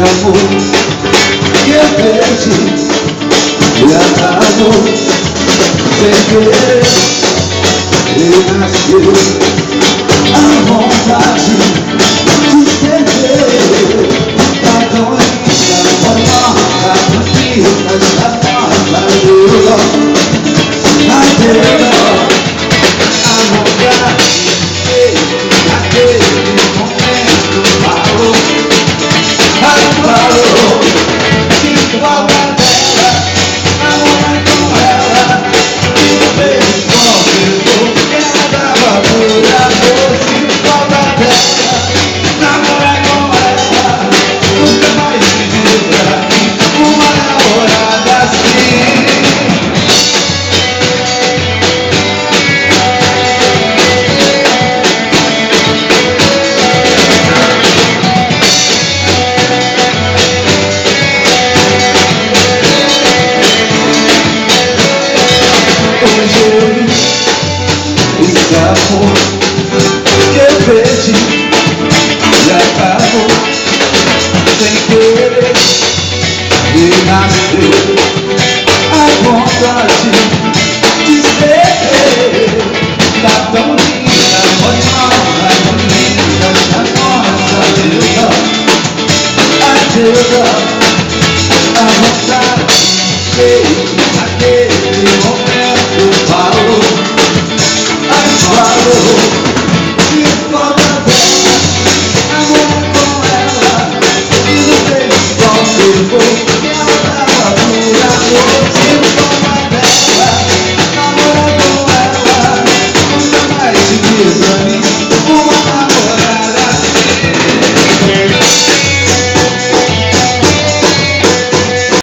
amor que eu perdi e acabou sem querer. E nasceu a vontade de perder. Tá tão linda, foi morta, bonita, da nossa vida. Ai, perdão, a vontade naquele momento parou. Ai, parou, sinto falta dela, namorar com ela, e um beijo confirmou que ela dava por amor. Sinto falta dela, namorar com ela, nunca mais pediu pra mim uma namorada assim. Escapou que eu perdi e acabou sem querer. E nasceu a vontade